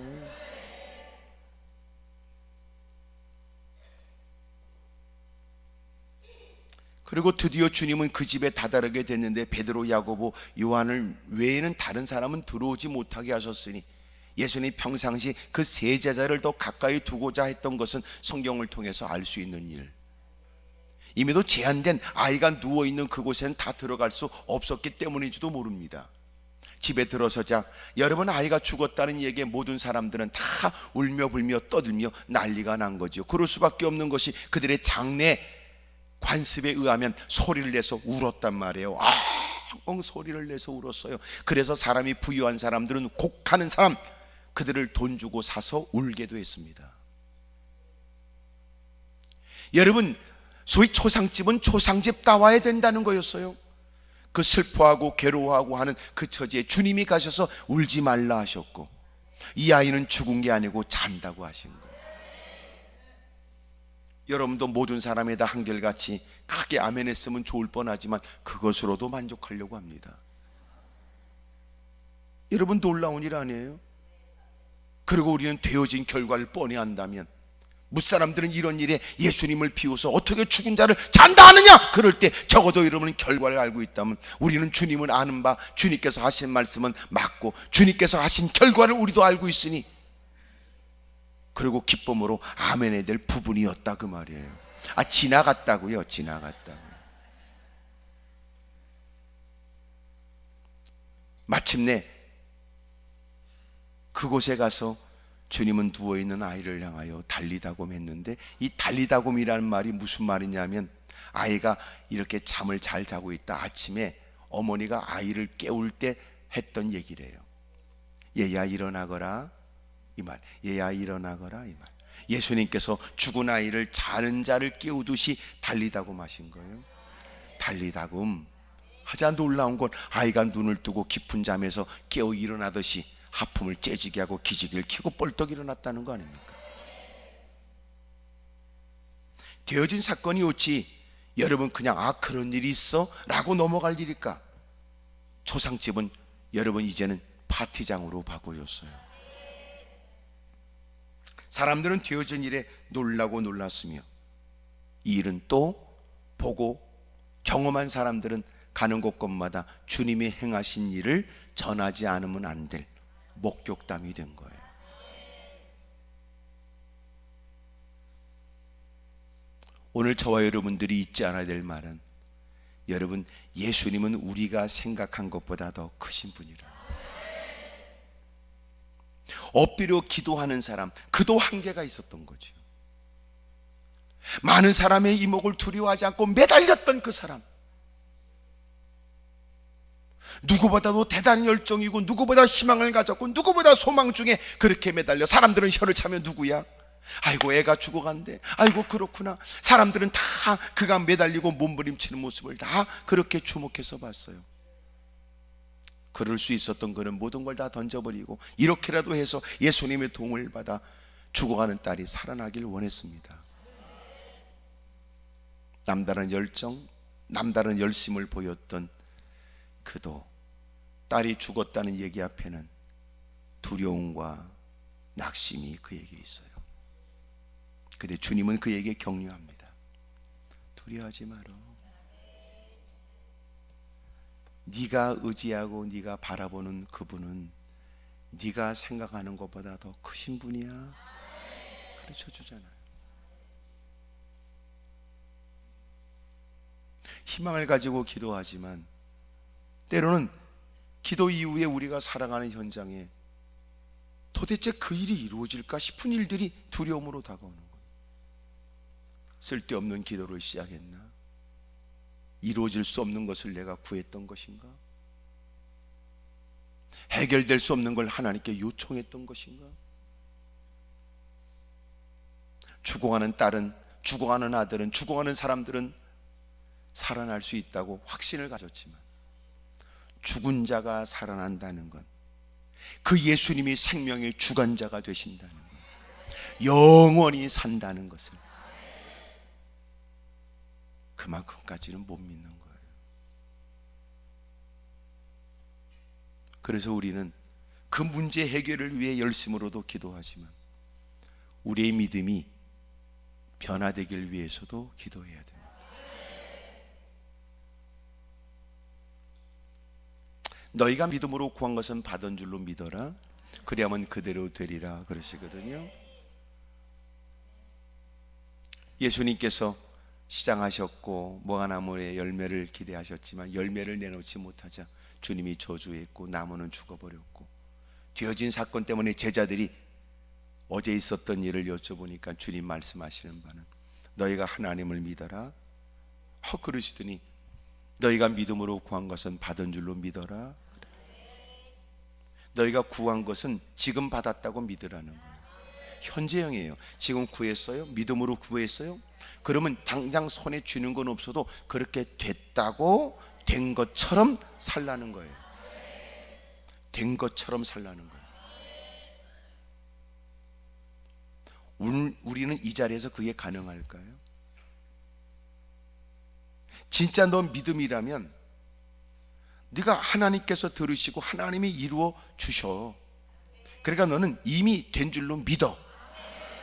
그리고 드디어 주님은 그 집에 다다르게 됐는데 베드로, 야고보, 요한을 외에는 다른 사람은 들어오지 못하게 하셨으니 예수님이 평상시 그 세 제자를 더 가까이 두고자 했던 것은 성경을 통해서 알 수 있는 일. 이미도 제한된 아이가 누워있는 그곳에는 다 들어갈 수 없었기 때문인지도 모릅니다. 집에 들어서자 여러분 아이가 죽었다는 얘기에 모든 사람들은 다 울며 불며 떠들며 난리가 난 거죠. 그럴 수밖에 없는 것이 그들의 장래 관습에 의하면 소리를 내서 울었단 말이에요. 소리를 내서 울었어요. 그래서 사람이 부유한 사람들은 곡하는 사람, 그들을 돈 주고 사서 울게도 했습니다. 여러분, 소위 초상집은 초상집 따와야 된다는 거였어요. 그 슬퍼하고 괴로워하고 하는 그 처지에 주님이 가셔서 울지 말라 하셨고 이 아이는 죽은 게 아니고 잔다고 하신 거예요. 여러분도 모든 사람에 다 한결같이 크게 아멘 했으면 좋을 뻔하지만 그것으로도 만족하려고 합니다. 여러분 놀라운 일 아니에요? 그리고 우리는 되어진 결과를 뻔히 안다면 무사람들은 이런 일에 예수님을 비워서 어떻게 죽은 자를 잔다 하느냐? 그럴 때 적어도 여러분은 결과를 알고 있다면, 우리는 주님을 아는 바, 주님께서 하신 말씀은 맞고 주님께서 하신 결과를 우리도 알고 있으니, 그리고 기쁨으로 아멘해야 될 부분이었다 그 말이에요. 지나갔다고요. 지나갔다고. 마침내 그곳에 가서 주님은 누워있는 아이를 향하여 달리다곰 했는데, 이 달리다곰이라는 말이 무슨 말이냐면, 아이가 이렇게 잠을 잘 자고 있다 아침에 어머니가 아이를 깨울 때 했던 얘기래요. 얘야 일어나거라 이 말. 얘야 일어나거라 이 말. 예수님께서 죽은 아이를 자는 자를 깨우듯이 달리다곰 하신 거예요. 달리다곰 하자 놀라운 건, 아이가 눈을 뜨고 깊은 잠에서 깨어 일어나듯이 하품을 째지게 하고 기지개를 켜고 벌떡 일어났다는 거 아닙니까? 되어진 사건이 어찌 여러분 그냥 그런 일이 있어? 라고 넘어갈 일일까? 초상집은 여러분 이제는 파티장으로 바꿔줬어요. 사람들은 되어진 일에 놀라고 놀랐으며, 이 일은 또 보고 경험한 사람들은 가는 곳곳마다 주님이 행하신 일을 전하지 않으면 안 될 목격담이 된 거예요. 오늘 저와 여러분들이 잊지 않아야 될 말은, 여러분 예수님은 우리가 생각한 것보다 더 크신 분이라. 엎드려 기도하는 사람, 그도 한계가 있었던 거죠. 많은 사람의 이목을 두려워하지 않고 매달렸던 그 사람, 누구보다도 대단한 열정이고 누구보다 희망을 가졌고 누구보다 소망 중에 그렇게 매달려 사람들은 혀를 차며 누구야? 아이고 애가 죽어간대. 아이고 그렇구나. 사람들은 다 그가 매달리고 몸부림치는 모습을 다 그렇게 주목해서 봤어요. 그럴 수 있었던 그는 모든 걸 다 던져버리고 이렇게라도 해서 예수님의 도움을 받아 죽어가는 딸이 살아나길 원했습니다. 남다른 열정, 남다른 열심을 보였던 그도 딸이 죽었다는 얘기 앞에는 두려움과 낙심이 그에게 있어요. 근데 주님은 그에게 격려합니다. 두려워하지 마라. 네가 의지하고 네가 바라보는 그분은 네가 생각하는 것보다 더 크신 분이야. 가르쳐 주잖아요. 희망을 가지고 기도하지만 때로는 기도 이후에 우리가 살아가는 현장에 도대체 그 일이 이루어질까 싶은 일들이 두려움으로 다가오는 거예요. 쓸데없는 기도를 시작했나? 이루어질 수 없는 것을 내가 구했던 것인가? 해결될 수 없는 걸 하나님께 요청했던 것인가? 죽어가는 딸은, 죽어가는 아들은, 죽어가는 사람들은 살아날 수 있다고 확신을 가졌지만 죽은 자가 살아난다는 건, 그 예수님이 생명의 주관자가 되신다는 것, 영원히 산다는 것을 그만큼까지는 못 믿는 거예요. 그래서 우리는 그 문제 해결을 위해 열심으로도 기도하지만 우리의 믿음이 변화되길 위해서도 기도해야 됩니다. 너희가 믿음으로 구한 것은 받은 줄로 믿어라. 그리하면 그대로 되리라 그러시거든요. 예수님께서 시장하셨고 무화과나무의 열매를 기대하셨지만 열매를 내놓지 못하자 주님이 저주했고 나무는 죽어버렸고, 되어진 사건 때문에 제자들이 어제 있었던 일을 여쭤보니까 주님 말씀하시는 바는 너희가 하나님을 믿어라. 그러시더니 너희가 믿음으로 구한 것은 받은 줄로 믿어라. 너희가 구한 것은 지금 받았다고 믿으라는 거예요. 현재형이에요. 지금 구했어요? 믿음으로 구했어요? 그러면 당장 손에 쥐는 건 없어도 그렇게 됐다고, 된 것처럼 살라는 거예요. 된 것처럼 살라는 거예요. 우리는 이 자리에서 그게 가능할까요? 진짜 너 믿음이라면 네가 하나님께서 들으시고 하나님이 이루어 주셔. 그러니까 너는 이미 된 줄로 믿어.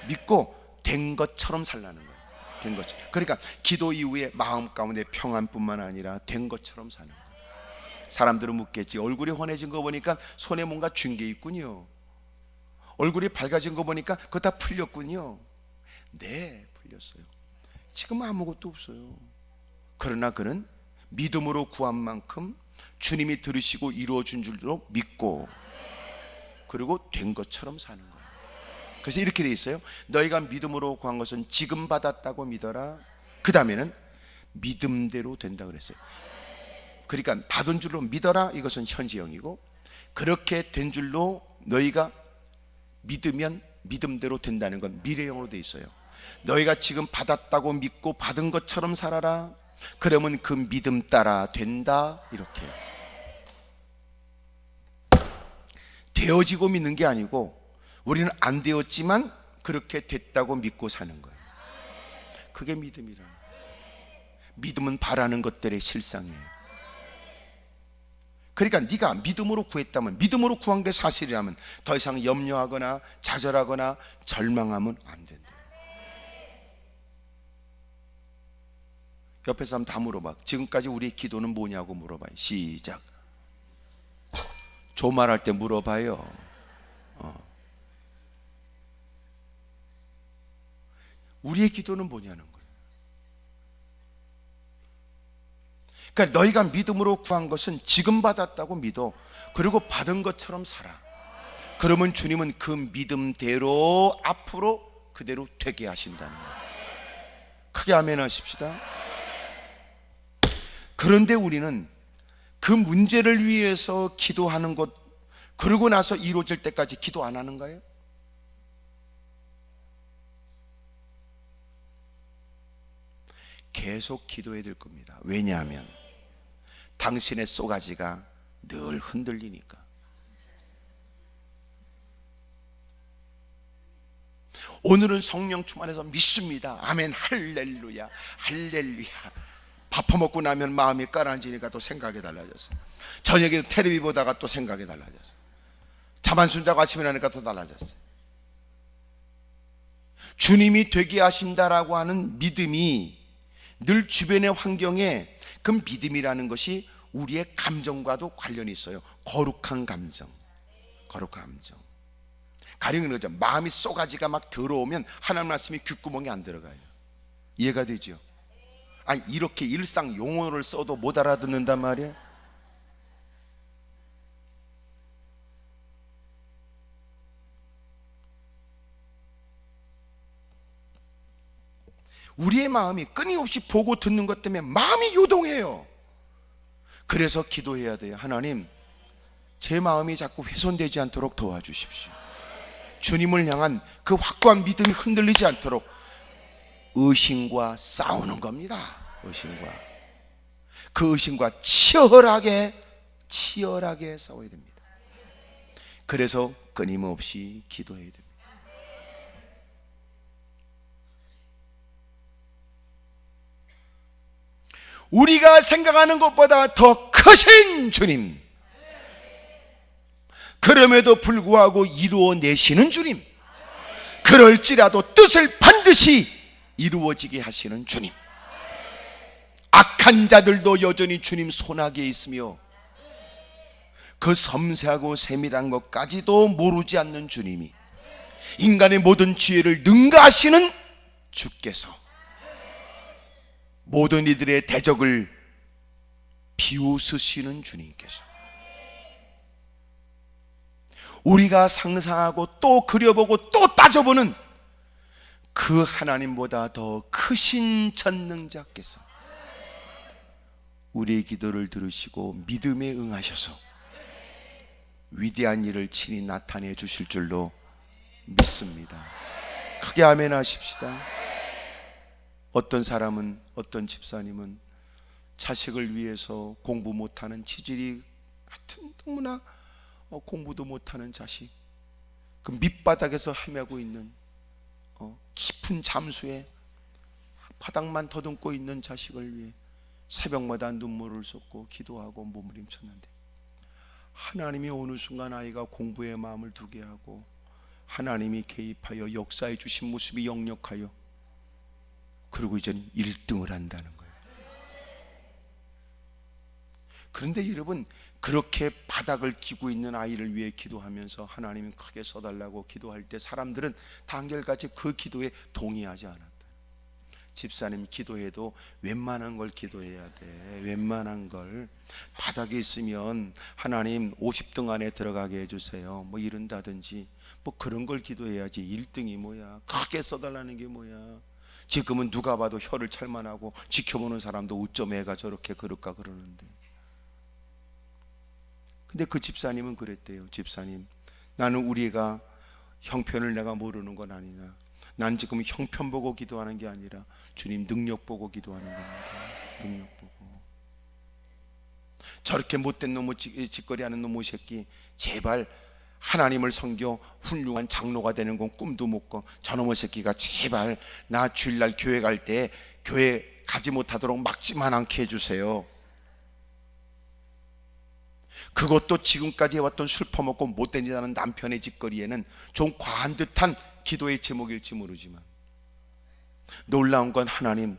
믿고 된 것처럼 살라는 거예요. 된 것처럼. 그러니까 기도 이후에 마음 가운데 평안뿐만 아니라 된 것처럼 사는 거예요. 사람들은 묻겠지, 얼굴이 환해진 거 보니까 손에 뭔가 쥔 게 있군요. 얼굴이 밝아진 거 보니까 그거 다 풀렸군요. 네, 풀렸어요. 지금 아무것도 없어요. 그러나 그는 믿음으로 구한 만큼 주님이 들으시고 이루어 준 줄로 믿고, 그리고 된 것처럼 사는 거예요. 그래서 이렇게 돼 있어요. 너희가 믿음으로 구한 것은 지금 받았다고 믿어라. 그 다음에는 믿음대로 된다 그랬어요. 그러니까 받은 줄로 믿어라, 이것은 현지형이고, 그렇게 된 줄로 너희가 믿으면 믿음대로 된다는 건 미래형으로 돼 있어요. 너희가 지금 받았다고 믿고 받은 것처럼 살아라. 그러면 그 믿음 따라 된다. 이렇게 되어지고 믿는 게 아니고, 우리는 안 되었지만 그렇게 됐다고 믿고 사는 거예요. 그게 믿음이라는 거예요. 믿음은 바라는 것들의 실상이에요. 그러니까 네가 믿음으로 구했다면, 믿음으로 구한 게 사실이라면 더 이상 염려하거나 좌절하거나 절망하면 안 된다. 옆에 사람 다 물어봐. 지금까지 우리의 기도는 뭐냐고 물어봐요. 시작. 조말할 때 물어봐요. 우리의 기도는 뭐냐는 거예요. 그러니까 너희가 믿음으로 구한 것은 지금 받았다고 믿어. 그리고 받은 것처럼 살아. 그러면 주님은 그 믿음대로 앞으로 그대로 되게 하신다는 거예요. 크게 아멘 하십시다. 그런데 우리는 그 문제를 위해서 기도하는 것, 그러고 나서 이루어질 때까지 기도 안 하는 거예요? 계속 기도해야 될 겁니다. 왜냐하면 당신의 쏘가지가 늘 흔들리니까. 오늘은 성령 충만해서 믿습니다. 아멘, 할렐루야, 할렐루야. 밥 퍼먹고 나면 마음이 가라앉으니까 또 생각이 달라졌어. 저녁에 텔레비 보다가 또 생각이 달라졌어. 잠 한숨 자고 아침에 나니까 또 달라졌어. 주님이 되게 하신다라고 하는 믿음이 늘 주변의 환경에, 그 믿음이라는 것이 우리의 감정과도 관련이 있어요. 거룩한 감정, 거룩한 감정. 가령 그러죠. 마음이 쏘가지가 막 들어오면 하나님 말씀이 귓구멍에 안 들어가요. 이해가 되죠? 아니, 이렇게 일상 용어를 써도 못 알아듣는단 말이에요. 우리의 마음이 끊임없이 보고 듣는 것 때문에 마음이 요동해요. 그래서 기도해야 돼요. 하나님, 제 마음이 자꾸 훼손되지 않도록 도와주십시오. 주님을 향한 그 확고한 믿음이 흔들리지 않도록. 의심과 싸우는 겁니다. 의심과. 그 의심과 치열하게 싸워야 됩니다. 그래서 끊임없이 기도해야 됩니다. 우리가 생각하는 것보다 더 크신 주님, 그럼에도 불구하고 이루어내시는 주님, 그럴지라도 뜻을 반드시 이루어지게 하시는 주님, 악한 자들도 여전히 주님 손아귀에 있으며 그 섬세하고 세밀한 것까지도 모르지 않는 주님이, 인간의 모든 지혜를 능가하시는 주께서 모든 이들의 대적을 비웃으시는 주님께서, 우리가 상상하고 또 그려보고 또 따져보는 그 하나님보다 더 크신 전능자께서 우리의 기도를 들으시고 믿음에 응하셔서 위대한 일을 친히 나타내 주실 줄로 믿습니다. 크게 아멘 하십시다. 어떤 사람은, 어떤 집사님은 자식을 위해서 공부 못하는, 치질이 하여튼 너무나 공부도 못하는 자식, 그 밑바닥에서 헤매고 있는, 깊은 잠수에 바닥만 더듬고 있는 자식을 위해 새벽마다 눈물을 쏟고 기도하고 몸부림쳤는데, 하나님이 어느 순간 아이가 공부에 마음을 두게 하고 하나님이 개입하여 역사해 주신 모습이 역력하여 그리고 이제는 1등을 한다는 거예요. 그런데 여러분, 그렇게 바닥을 기고 있는 아이를 위해 기도하면서 하나님이 크게 써달라고 기도할 때 사람들은 다 한결같이 그 기도에 동의하지 않았다. 집사님 기도해도 웬만한 걸 기도해야 돼. 웬만한 걸. 바닥에 있으면 하나님 50등 안에 들어가게 해주세요, 뭐 이런다든지 뭐 그런 걸 기도해야지 1등이 뭐야, 크게 써달라는 게 뭐야. 지금은 누가 봐도 혀를 찰만하고 지켜보는 사람도 어쩜 애가 저렇게 그럴까 그러는데. 근데 그 집사님은 그랬대요. 집사님, 나는 우리가 형편을 내가 모르는 건 아니냐. 난 지금 형편 보고 기도하는 게 아니라 주님 능력 보고 기도하는 겁니다. 능력 보고. 저렇게 못된 놈의 짓거리하는 놈의 새끼, 제발 하나님을 섬겨 훌륭한 장로가 되는 건 꿈도 못 꿔. 저놈의 새끼가 제발 나 주일날 교회 갈 때 교회 가지 못하도록 막지만 않게 해주세요. 그것도 지금까지 해왔던 술 퍼먹고 못된 짓 하는 남편의 짓거리에는 좀 과한 듯한 기도의 제목일지 모르지만, 놀라운 건 하나님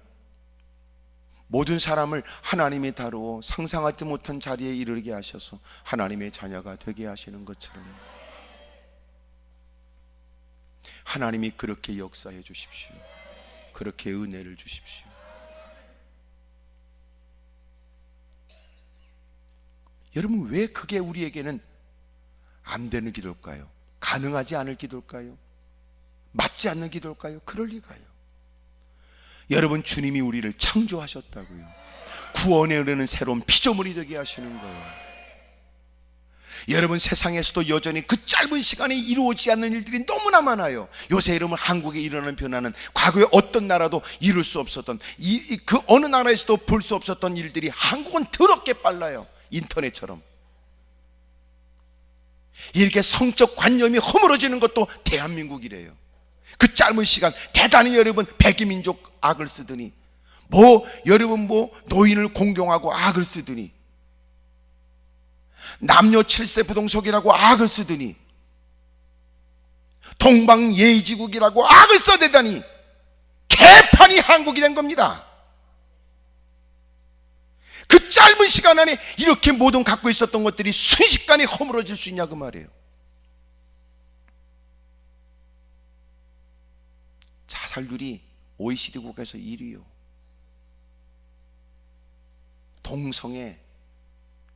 모든 사람을 하나님이 다루어 상상하지 못한 자리에 이르게 하셔서 하나님의 자녀가 되게 하시는 것처럼 하나님이 그렇게 역사해 주십시오. 그렇게 은혜를 주십시오. 여러분, 왜 그게 우리에게는 안 되는 기도일까요? 가능하지 않을 기도일까요? 맞지 않는 기도일까요? 그럴 리가요. 여러분, 주님이 우리를 창조하셨다고요. 구원에 이르는 새로운 피조물이 되게 하시는 거예요. 여러분, 세상에서도 여전히 그 짧은 시간에 이루어지지 않는 일들이 너무나 많아요. 요새 여러분, 한국에 일어나는 변화는 과거에 어떤 나라도 이룰 수 없었던, 그 어느 나라에서도 볼 수 없었던 일들이 한국은 더럽게 빨라요. 인터넷처럼. 이렇게 성적 관념이 허물어지는 것도 대한민국이래요. 그 짧은 시간 대단히 여러분 백이민족 악을 쓰더니, 여러분 노인을 공경하고 악을 쓰더니, 남녀 7세 부동석이라고 악을 쓰더니, 동방예의지국이라고 악을 써대다니 개판이 한국이 된 겁니다. 그 짧은 시간 안에 이렇게 모든 갖고 있었던 것들이 순식간에 허물어질 수 있냐 그 말이에요. 자살률이 OECD 국가에서 1위요. 동성애,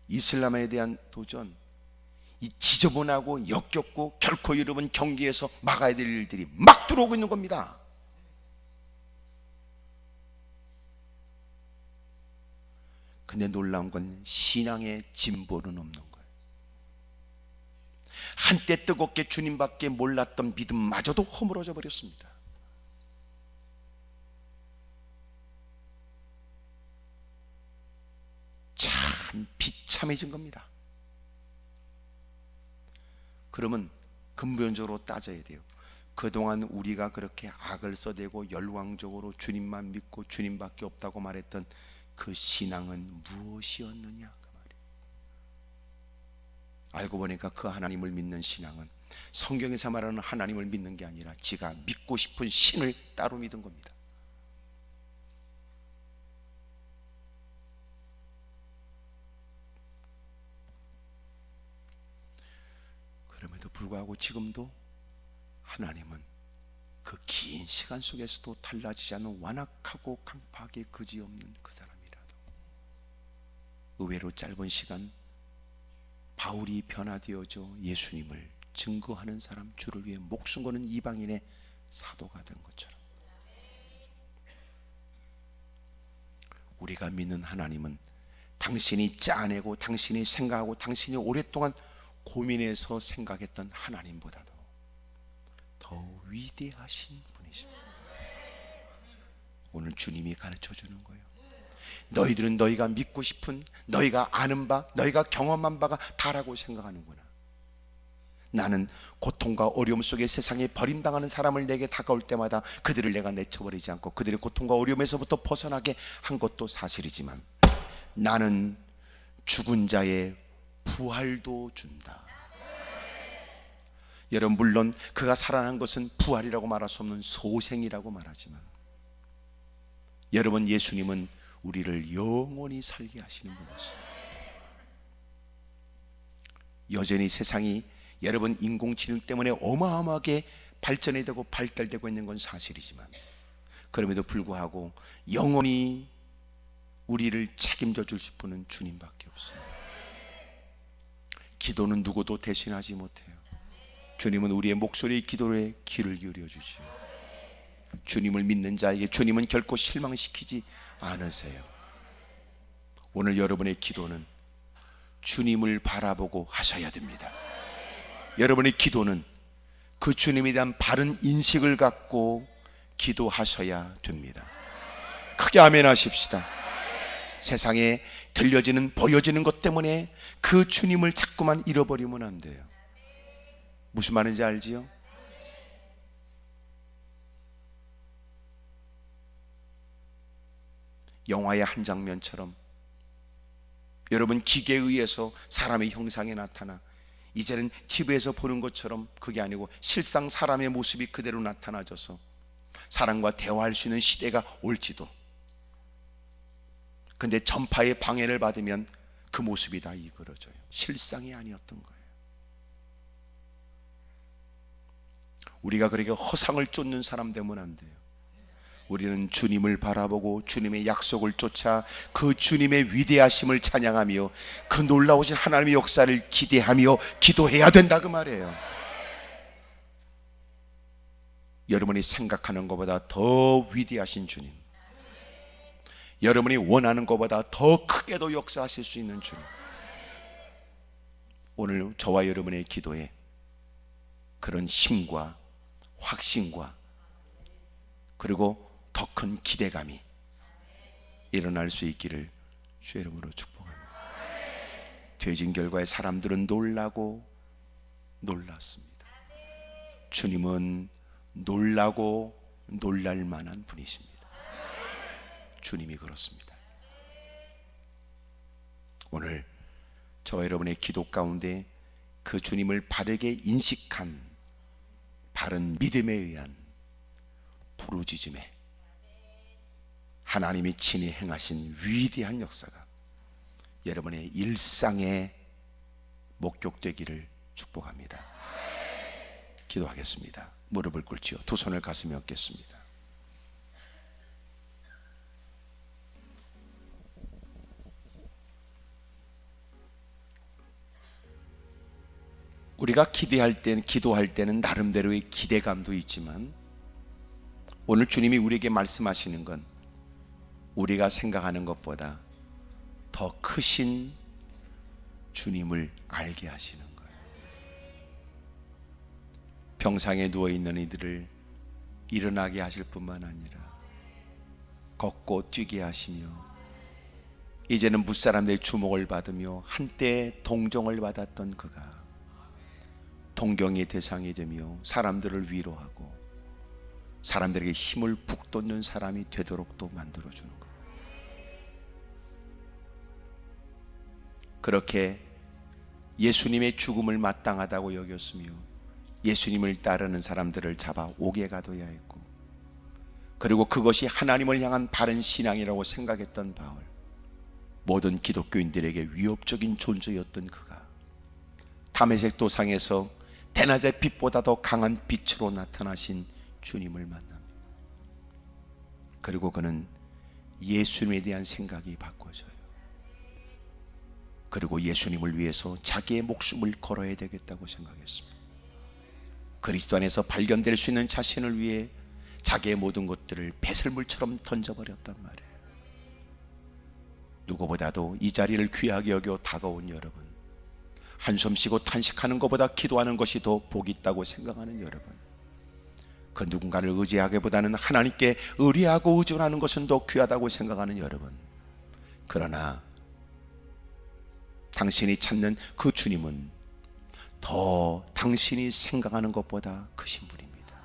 이슬람에 대한 도전, 이 지저분하고 역겹고 결코 여러분 경계에서 막아야 될 일들이 막 들어오고 있는 겁니다. 근데 놀라운 건 신앙의 진보는 없는 거예요. 한때 뜨겁게 주님밖에 몰랐던 믿음마저도 허물어져 버렸습니다. 참 비참해진 겁니다. 그러면 근본적으로 따져야 돼요. 그동안 우리가 그렇게 악을 써대고 열광적으로 주님만 믿고 주님밖에 없다고 말했던 그 신앙은 무엇이었느냐 그 말이에요. 알고 보니까 그 하나님을 믿는 신앙은 성경에서 말하는 하나님을 믿는 게 아니라 지가 믿고 싶은 신을 따로 믿은 겁니다. 그럼에도 불구하고 지금도 하나님은 그 긴 시간 속에서도 달라지지 않는 완악하고 강팍하게 그지없는 그 사람이라도 의외로 짧은 시간 바울이 변화되어져 예수님을 증거하는 사람, 주를 위해 목숨 거는 이방인의 사도가 된 것처럼 우리가 믿는 하나님은 당신이 짜내고 당신이 생각하고 당신이 오랫동안 고민해서 생각했던 하나님보다도 더 위대하신 분이십니다. 오늘 주님이 가르쳐주는 거예요. 너희들은 너희가 믿고 싶은, 너희가 아는 바, 너희가 경험한 바가 다라고 생각하는구나. 나는 고통과 어려움 속에 세상에 버림당하는 사람을 내게 다가올 때마다 그들을 내가 내쳐버리지 않고 그들의 고통과 어려움에서부터 벗어나게 한 것도 사실이지만 나는 죽은 자의 부활도 준다. 여러분, 물론 그가 살아난 것은 부활이라고 말할 수 없는 소생이라고 말하지만, 여러분, 예수님은 우리를 영원히 살게 하시는 분이세요. 여전히 세상이 여러분 인공지능 때문에 어마어마하게 발전이 되고 발달되고 있는 건 사실이지만, 그럼에도 불구하고 영원히 우리를 책임져 주실 분은 주님밖에 없어요. 기도는 누구도 대신하지 못해요. 주님은 우리의 목소리의 기도에 귀를 기울여 주시오. 주님을 믿는 자에게 주님은 결코 실망시키지 않으세요. 오늘 여러분의 기도는 주님을 바라보고 하셔야 됩니다. 여러분의 기도는 그 주님에 대한 바른 인식을 갖고 기도하셔야 됩니다. 크게 아멘 하십시다. 세상에 들려지는, 보여지는 것 때문에 그 주님을 자꾸만 잃어버리면 안 돼요. 무슨 말인지 알지요? 영화의 한 장면처럼 여러분, 기계에 의해서 사람의 형상이 나타나 이제는 TV에서 보는 것처럼 그게 아니고 실상 사람의 모습이 그대로 나타나져서 사람과 대화할 수 있는 시대가 올지도. 근데 전파의 방해를 받으면 그 모습이 다 이그러져요. 실상이 아니었던 거예요. 우리가 그렇게 허상을 쫓는 사람 되면 안 돼요. 우리는 주님을 바라보고 주님의 약속을 쫓아 그 주님의 위대하심을 찬양하며 그 놀라우신 하나님의 역사를 기대하며 기도해야 된다, 그 말이에요. 여러분이 생각하는 것보다 더 위대하신 주님, 여러분이 원하는 것보다 더 크게도 역사하실 수 있는 주님, 오늘 저와 여러분의 기도에 그런 힘과 확신과 그리고 더 큰 기대감이 일어날 수 있기를 주의 이름으로 축복합니다. 되어진 결과에 사람들은 놀라고 놀랐습니다. 주님은 놀라고 놀랄 만한 분이십니다. 주님이 그렇습니다. 오늘 저와 여러분의 기도 가운데 그 주님을 바르게 인식한 바른 믿음에 의한 부르짖음에 하나님이 친히 행하신 위대한 역사가 여러분의 일상에 목격되기를 축복합니다. 기도하겠습니다. 무릎을 꿇지요. 두 손을 가슴에 얹겠습니다. 우리가 기도할 때는 나름대로의 기대감도 있지만, 오늘 주님이 우리에게 말씀하시는 건 우리가 생각하는 것보다 더 크신 주님을 알게 하시는 거예요. 병상에 누워있는 이들을 일어나게 하실 뿐만 아니라 걷고 뛰게 하시며, 이제는 무사람들의 주목을 받으며 한때 동정을 받았던 그가 동경의 대상이 되며 사람들을 위로하고 사람들에게 힘을 북돋는 사람이 되도록 또 만들어주는 것. 그렇게 예수님의 죽음을 마땅하다고 여겼으며 예수님을 따르는 사람들을 잡아 옥에 가둬야 했고, 그리고 그것이 하나님을 향한 바른 신앙이라고 생각했던 바울, 모든 기독교인들에게 위협적인 존재였던 그가 다메섹 도상에서 대낮의 빛보다 더 강한 빛으로 나타나신 주님을 만납니다. 그리고 그는 예수님에 대한 생각이 바꿔져요. 그리고 예수님을 위해서 자기의 목숨을 걸어야 되겠다고 생각했습니다. 그리스도 안에서 발견될 수 있는 자신을 위해 자기의 모든 것들을 배설물처럼 던져버렸단 말이에요. 누구보다도 이 자리를 귀하게 여겨 다가온 여러분, 한숨 쉬고 탄식하는 것보다 기도하는 것이 더 복이 있다고 생각하는 여러분, 그 누군가를 의지하기보다는 하나님께 의뢰하고 의존하는 것은 더 귀하다고 생각하는 여러분, 그러나 당신이 찾는 그 주님은 더 당신이 생각하는 것보다 크신 분입니다.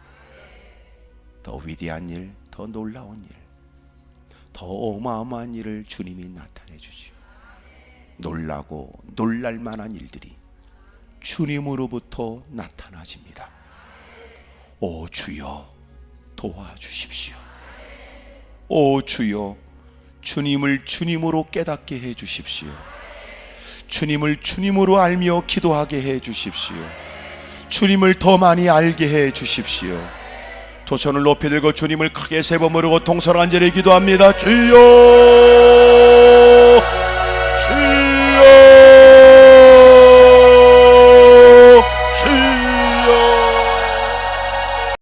더 위대한 일, 더 놀라운 일, 더 어마어마한 일을 주님이 나타내 주지요. 놀라고 놀랄 만한 일들이 주님으로부터 나타나집니다. 오 주여 도와주십시오. 오 주여 주님을 주님으로 깨닫게 해 주십시오. 주님을 주님으로 알며 기도하게 해 주십시오. 주님을 더 많이 알게 해 주십시오. 두 손을 높이 들고 주님을 크게 세 번 부르고 동서로 앉으려 기도합니다. 주여